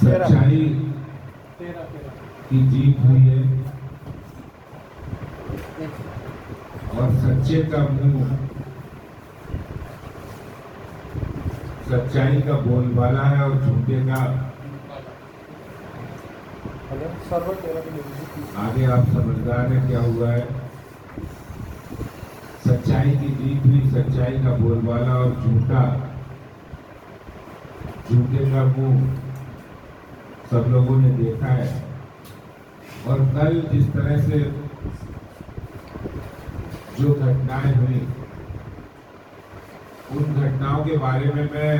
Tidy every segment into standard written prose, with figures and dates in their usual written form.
सच्चाई की जीत हुई है और सच्चे का मुंह सच्चाई का बोलबाला है और झूठे का आगे आप समझदार हैं क्या हुआ है। सच्चाई की जीत हुई, सच्चाई का बोलबाला और झूठे का मुंह सब लोगों ने देखा है। और कल जिस तरह से जो घटनाएं हुई, उन घटनाओं के बारे में मैं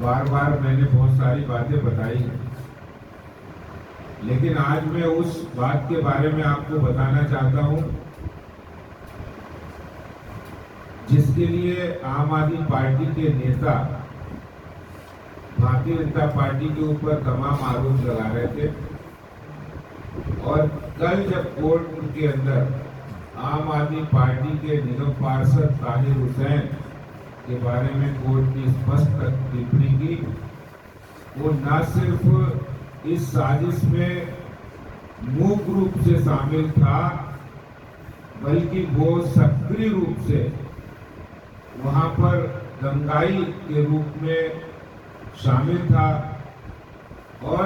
बार मैंने बहुत सारी बातें बताई, लेकिन आज मैं उस बात के बारे में आपको बताना चाहता हूं जिसके लिए आम आदमी पार्टी के नेता भारतीय जनता पार्टी के ऊपर तमाम आरोप लगा रहे थे। और कल जब कोर्ट के अंदर आम आदमी पार्टी के निगम पार्षद ताहिर हुसैन के बारे में कोर्ट ने स्पष्ट टिप्पणी की, वो न सिर्फ इस साजिश में मूक रूप से शामिल था, बल्कि वो सक्रिय रूप से वहां पर दंगाई के रूप में शामिल था। और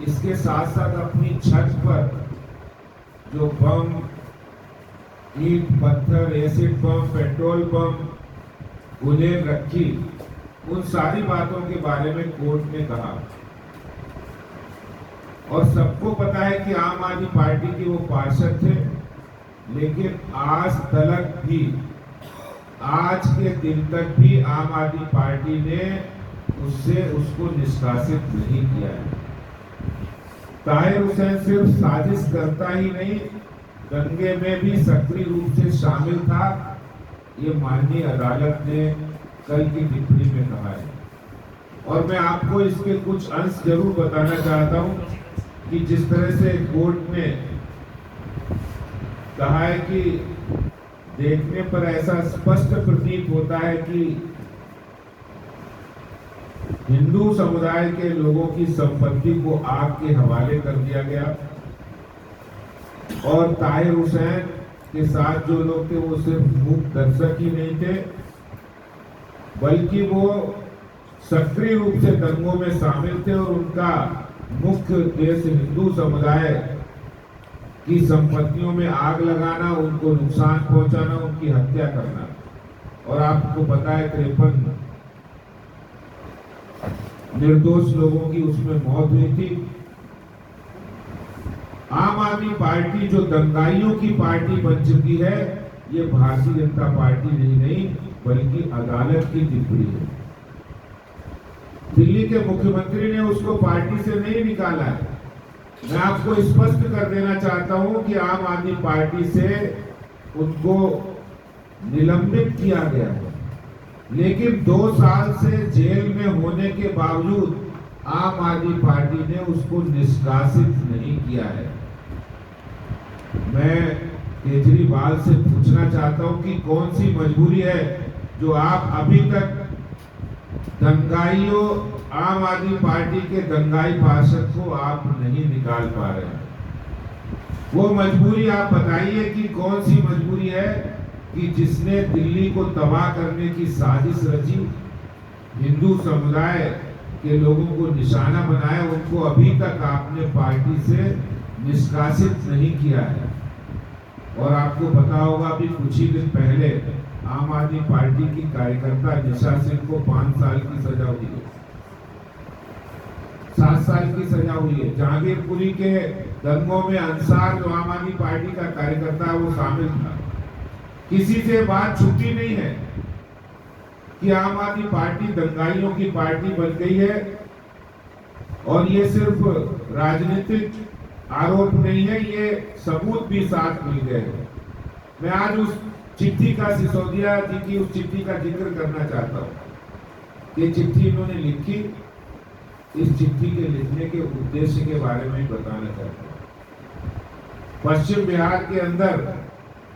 इसके साथ साथ अपनी छत पर जो बम, ईंट, पत्थर, एसिड बम, पेट्रोल बम उन्हें रखी, उन सारी बातों के बारे में कोर्ट ने कहा। और सबको पता है कि आम आदमी पार्टी के वो पार्षद थे, लेकिन आज के दिन तक भी आम आदमी पार्टी ने उसको निष्कासित नहीं किया है। ताहिर हुसैन सिर्फ साजिश करता ही नहीं, दंगे में भी सक्रिय रूप से शामिल था, ये माननीय अदालत ने कल की टिप्पणी में कहा है। और मैं आपको इसके कुछ अंश जरूर बताना चाहता हूं कि जिस तरह से कोर्ट ने कहा है कि देखने पर ऐसा स्पष्ट प्रतीत होता है कि हिंदू समुदाय के लोगों की संपत्ति को आग के हवाले कर दिया गया। और ताहिर हुसैन के साथ जो लोग थे वो सिर्फ मूक दर्शक ही नहीं थे, बल्कि वो सक्रिय रूप से दंगों में शामिल थे। और उनका मुख्य उद्देश्य हिंदू समुदाय की संपत्तियों में आग लगाना, उनको नुकसान पहुंचाना, उनकी हत्या करना। और आपको पता है 53 निर्दोष लोगों की उसमें मौत हुई थी। आम आदमी पार्टी जो दंगाइयों की पार्टी बन चुकी है, ये भारतीय जनता पार्टी नहीं बल्कि अदालत की टिप्पणी है। दिल्ली के मुख्यमंत्री ने उसको पार्टी से नहीं निकाला है। मैं आपको स्पष्ट कर देना चाहता हूं कि आम आदमी पार्टी से उनको निलंबित किया गया है, लेकिन 2 साल से जेल में होने के बावजूद आम आदमी पार्टी ने उसको निष्कासित नहीं किया है। मैं केजरीवाल से पूछना चाहता हूं कि कौन सी मजबूरी है जो आप अभी तक दंगाइयों, आम आदमी पार्टी के दंगाई पार्षद को आप नहीं निकाल पा रहे हैं। वो मजबूरी आप बताइए कि कौन सी मजबूरी है कि जिसने दिल्ली को तबाह करने की साजिश रची, हिंदू समुदाय के लोगों को निशाना बनाया, उनको अभी तक आपने पार्टी से निष्कासित नहीं किया है। और आपको पता होगा अभी कुछ ही दिन पहले आम आदमी पार्टी की कार्यकर्ता निशा सिंह को 5 साल की सजा हुई है, 7 साल की सजा हुई है। जहांगीरपुरी के दंगों में अंसार जो आम आदमी पार्टी का कार्यकर्ता है वो शामिल था। किसी से बात छुपी नहीं है कि आम आदमी पार्टी दंगाइयों की पार्टी बन गई है। और ये सिर्फ राजनीतिक आरोप नहीं है, ये सबूत भी साथ मिल गए हैं। मैं आज उस चिट्ठी का, सिसोदिया जी की उस चिट्ठी का जिक्र करना चाहता हूँ। ये चिट्ठी इन्होंने लिखी, इस चिट्ठी के लिखने के उद्देश्य के बारे में बताना चाहता हूँ। पश्चिम बिहार के अंदर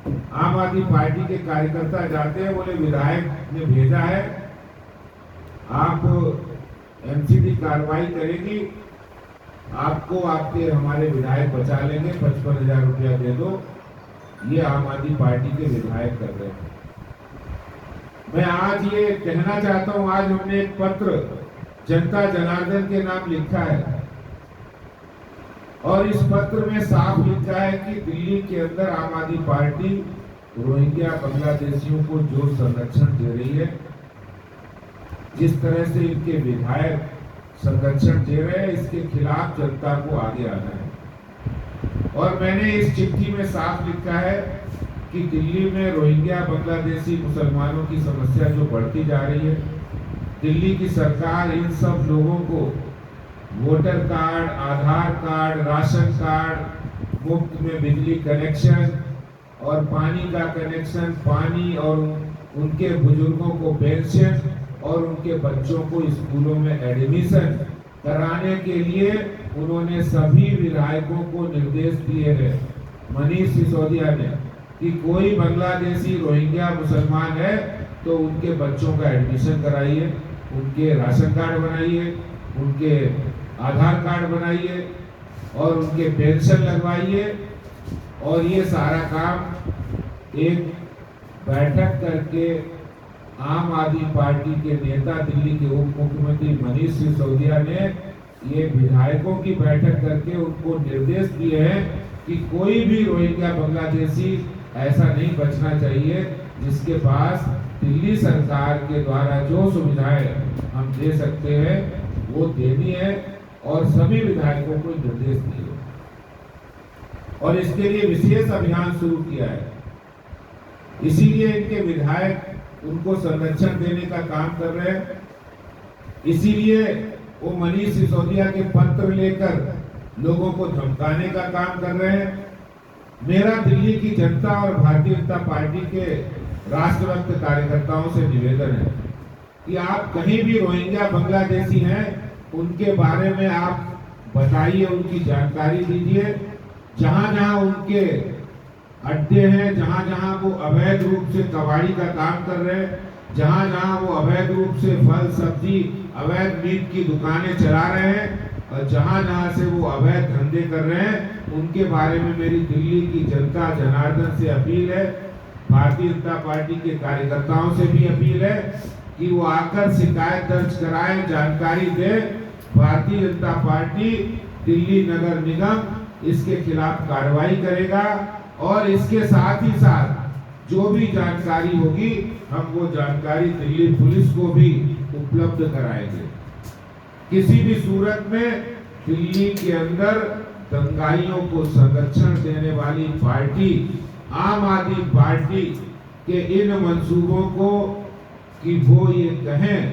आम आदमी पार्टी के कार्यकर्ता जाते हैं, बोले विधायक ने भेजा है, आप एनसीबी कार्रवाई करेगी, आपको आपके हमारे विधायक बचा लेंगे, 55,000 रुपया दे दो। ये आम आदमी पार्टी के विधायक कर रहे हैं। मैं आज ये कहना चाहता हूं, आज हमने एक पत्र जनता जनार्दन के नाम लिखा है और इस पत्र में साफ लिखा है कि दिल्ली के अंदर आम आदमी पार्टी रोहिंग्या बांग्लादेशियों को जो संरक्षण दे रही है, जिस तरह से इनके विधायक संरक्षण दे रहे हैं, इसके खिलाफ जनता को आगे आना है। और मैंने इस चिट्ठी में साफ लिखा है कि दिल्ली में रोहिंग्या बांग्लादेशी मुसलमानों की समस्या जो बढ़ती जा रही है, दिल्ली की सरकार इन सब लोगों को वोटर कार्ड, आधार कार्ड, राशन कार्ड, मुफ्त में बिजली कनेक्शन और पानी का कनेक्शन, पानी और उनके बुजुर्गों को पेंशन और उनके बच्चों को स्कूलों में एडमिशन कराने के लिए उन्होंने सभी विधायकों को निर्देश दिए हैं, मनीष सिसोदिया ने, कि कोई बांग्लादेशी रोहिंग्या मुसलमान है तो उनके बच्चों का एडमिशन कराइए, उनके राशन कार्ड बनाइए, उनके आधार कार्ड बनाइए और उनके पेंशन लगवाइए। और ये सारा काम एक बैठक करके आम आदमी पार्टी के नेता, दिल्ली के उप मुख्यमंत्री मनीष सिसोदिया ने ये विधायकों की बैठक करके उनको निर्देश दिए हैं कि कोई भी रोहिंग्या बांग्लादेशी ऐसा नहीं बचना चाहिए जिसके पास दिल्ली सरकार के द्वारा जो सुविधाएं हम दे सकते हैं वो देनी है। और सभी विधायकों को निर्देश दिए और इसके लिए विशेष अभियान शुरू किया है। इसीलिए इनके विधायक उनको संरक्षण देने का काम कर रहे हैं। इसीलिए वो मनीष सिसोदिया के पत्र लेकर लोगों को धमकाने का काम कर रहे हैं। मेरा दिल्ली की जनता और भारतीय जनता पार्टी के राष्ट्रभक्त कार्यकर्ताओं से निवेदन है कि आप कहीं भी रोहिंग्या बांग्लादेशी हैं, उनके बारे में आप बताइए, उनकी जानकारी दीजिए। जहां जहां उनके अड्डे हैं, जहां जहां वो अवैध रूप से कबाड़ी का काम कर रहे हैं, जहां जहां वो अवैध रूप से फल सब्जी, अवैध मीट की दुकानें चला रहे हैं और जहां जहां से वो अवैध धंधे कर रहे हैं, उनके बारे में मेरी दिल्ली की जनता जनार्दन से अपील है, भारतीय जनता पार्टी के कार्यकर्ताओं से भी अपील है कि वो आकर शिकायत दर्ज कराएं, जानकारी दें। भारतीय जनता पार्टी दिल्ली नगर निगम इसके खिलाफ कार्रवाई करेगा और इसके साथ ही साथ जो भी जानकारी होगी हम वो जानकारी दिल्ली पुलिस को भी उपलब्ध कराएंगे। किसी भी सूरत में दिल्ली के अंदर दंगाइयों को संरक्षण देने वाली पार्टी आम आदमी पार्टी के इन मंसूबों को कि वो ये कहें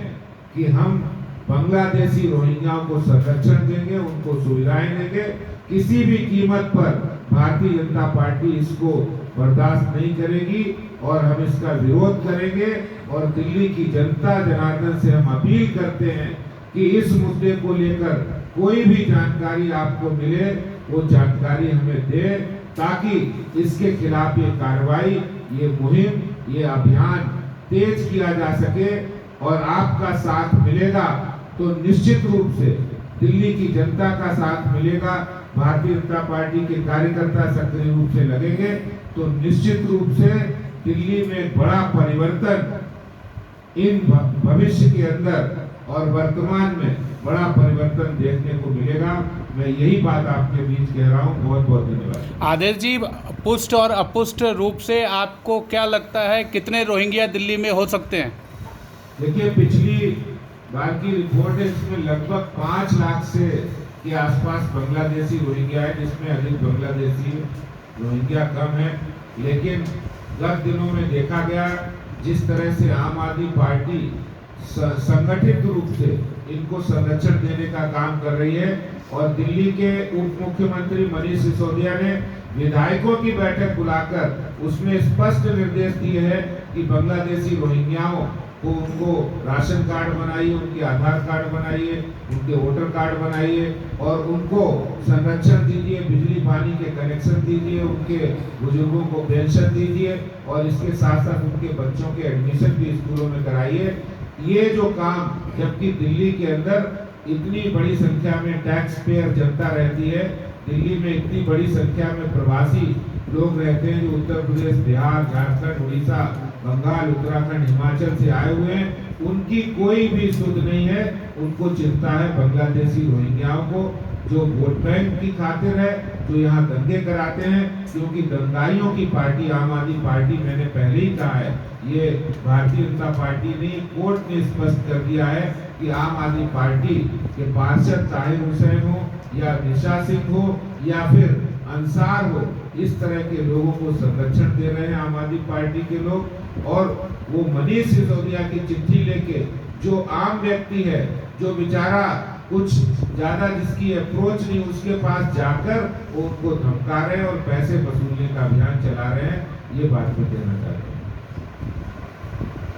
कि हम बांग्लादेशी रोहिंग्याओं को संरक्षण देंगे, उनको सुविधाएं देंगे, किसी भी कीमत पर भारतीय जनता पार्टी इसको बर्दाश्त नहीं करेगी और हम इसका विरोध करेंगे। और दिल्ली की जनता जनार्दन से हम अपील करते हैं कि इस मुद्दे को लेकर कोई भी जानकारी आपको मिले वो जानकारी हमें दे, ताकि इसके खिलाफ ये कार्रवाई, ये मुहिम, ये अभियान तेज किया जा सके। और आपका साथ मिलेगा तो निश्चित रूप से दिल्ली की जनता का साथ मिलेगा, भारतीय जनता पार्टी के कार्यकर्ता सक्रिय रूप से लगेंगे तो निश्चित रूप से दिल्ली में बड़ा परिवर्तन इन भविष्य के अंदर और वर्तमान में बड़ा परिवर्तन देखने को मिलेगा। मैं यही बात आपके बीच कह रहा हूँ। बहुत बहुत धन्यवाद। आदेश जी, पुष्ट और अपुष्ट रूप से आपको क्या लगता है कितने रोहिंग्या दिल्ली में हो सकते हैं? देखिए, पिछली बार की रिपोर्ट है, इसमें लगभग 5 लाख से के आसपास बांग्लादेशी रोहिंग्या है, जिसमें अधिक बांग्लादेशी रोहिंग्या कम है। लेकिन गत दिनों में देखा गया जिस तरह से आम आदमी पार्टी संगठित रूप से इनको संरक्षण देने का काम कर रही है और दिल्ली के उप मुख्यमंत्री मनीष सिसोदिया ने विधायकों की बैठक बुलाकर उसमें स्पष्ट निर्देश दिए हैं कि बांग्लादेशी रोहिंग्याओं को उनको राशन कार्ड बनाइए, उनके आधार कार्ड बनाइए, उनके वोटर कार्ड बनाइए और उनको संरक्षण दीजिए, बिजली पानी के कनेक्शन दीजिए, उनके बुजुर्गों को पेंशन दीजिए और इसके साथ साथ उनके बच्चों के एडमिशन भी स्कूलों में कराइए। ये जो काम, जबकि दिल्ली के अंदर इतनी बड़ी संख्या में टैक्स पेयर जनता रहती है, दिल्ली में इतनी बड़ी संख्या में प्रवासी लोग रहते हैं जो उत्तर प्रदेश, बिहार, झारखंड, उड़ीसा, बंगाल, उत्तराखंड, हिमाचल से आए हुए हैं, उनकी कोई भी सुध नहीं है। उनको चिंता है बांग्लादेशी रोहिंग्याओं को, जो वोट बैंक की खातिर है, जो यहाँ दंगे कराते हैं, क्योंकि दंगाइयों की पार्टी आम आदमी पार्टी, मैंने पहले ही कहा है, ये भारतीय जनता पार्टी नहीं, कोर्ट ने स्पष्ट कर दिया है कि आम आदमी पार्टी के पार्षद ताहिर हुसैन हो या निशा सिंह हो या फिर अंसार हो, इस तरह के लोगों को संरक्षण दे रहे हैं आम आदमी पार्टी के लोग। और वो मनीष सिसोदिया की चिट्ठी लेके जो आम व्यक्ति है, जो बेचारा कुछ ज्यादा जिसकी अप्रोच नहीं, उसके पास जाकर वो उनको धमका रहे हैं और पैसे वसूलने का अभियान चला रहे हैं, ये बात मैं कहना चाहता हूँ।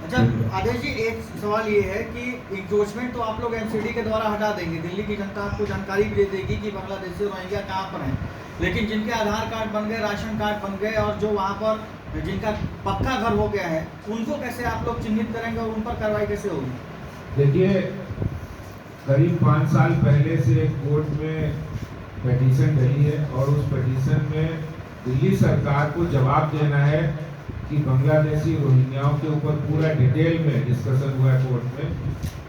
अच्छा आदेश जी, एक सवाल ये है कि इंक्रोचमेंट तो आप लोग एमसीडी के द्वारा हटा देंगे, दिल्ली की जनता आपको जानकारी भी दे देगी कि बांग्लादेशी रोहिंग्या कहाँ पर हैं, लेकिन जिनके आधार कार्ड बन गए, राशन कार्ड बन गए और जो वहाँ पर जिनका पक्का घर हो गया है, उनको कैसे आप लोग चिन्हित करेंगे और उन पर कार्रवाई कैसे होगी? देखिए, करीब 5 साल पहले से कोर्ट में पिटीशन रही है और उस पिटीशन में दिल्ली सरकार को जवाब देना है कि बांग्लादेशी रोहिंग्याओं के ऊपर पूरा डिटेल में डिस्कशन हुआ है कोर्ट में।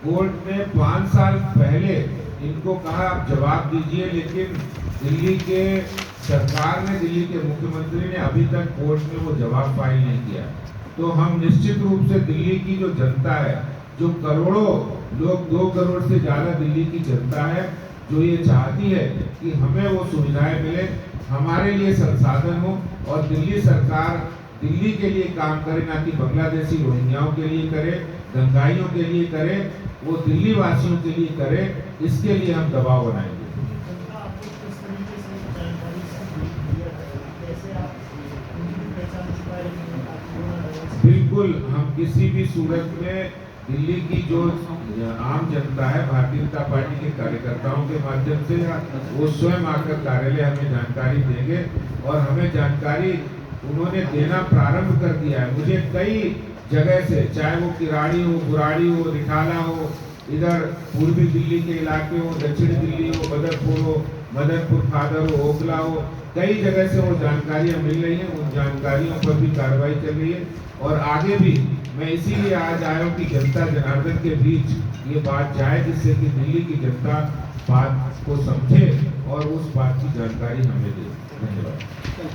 कोर्ट ने 5 साल पहले इनको कहा आप जवाब दीजिए, लेकिन दिल्ली के सरकार ने, दिल्ली के मुख्यमंत्री ने अभी तक कोर्ट में वो जवाब फाइल नहीं किया। तो हम निश्चित रूप से दिल्ली की जो जनता है, जो करोड़ों लोग, 2 करोड़ से ज़्यादा दिल्ली की जनता है, जो ये चाहती है कि हमें वो सुविधाएं मिले, हमारे लिए संसाधन हो और दिल्ली सरकार दिल्ली के लिए काम करे, ना कि बांग्लादेशी रोहिंग्याओं के लिए करे, दंगाइयों के लिए करे, वो दिल्ली वासियों के लिए करे, इसके लिए हम दबाव बनाएंगे। बिल्कुल, हम किसी भी सूरत में दिल्ली की जो आम जनता है, भारतीय जनता पार्टी के कार्यकर्ताओं के माध्यम से वो स्वयं आकर कार्यालय हमें जानकारी देंगे और हमें जानकारी उन्होंने देना प्रारंभ कर दिया है। मुझे कई जगह से, चाहे वो किराड़ी हो, बुराड़ी हो, रिठाला हो, इधर पूर्वी दिल्ली के इलाके हो, दक्षिण दिल्ली हो, बदरपुर हो, मदनपुर खादर हो, ओखला हो, कई जगह से वो जानकारियां मिल रही हैं। उन जानकारियों पर भी कार्रवाई चल रही है और आगे भी मैं इसीलिए आज आया हूँ कि जनता जनार्दन के बीच ये बात जाए, जिससे कि दिल्ली की जनता बात को समझे और उस बात की जानकारी हमें दे। धन्यवाद।